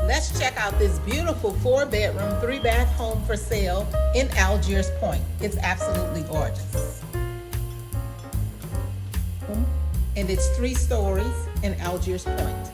Let's check out this beautiful 4-bedroom, 3-bath home for sale in Algiers Point. It's absolutely gorgeous. And it's 3 stories in Algiers Point.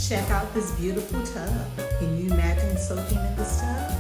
Check out this beautiful tub. Can you imagine soaking in this tub?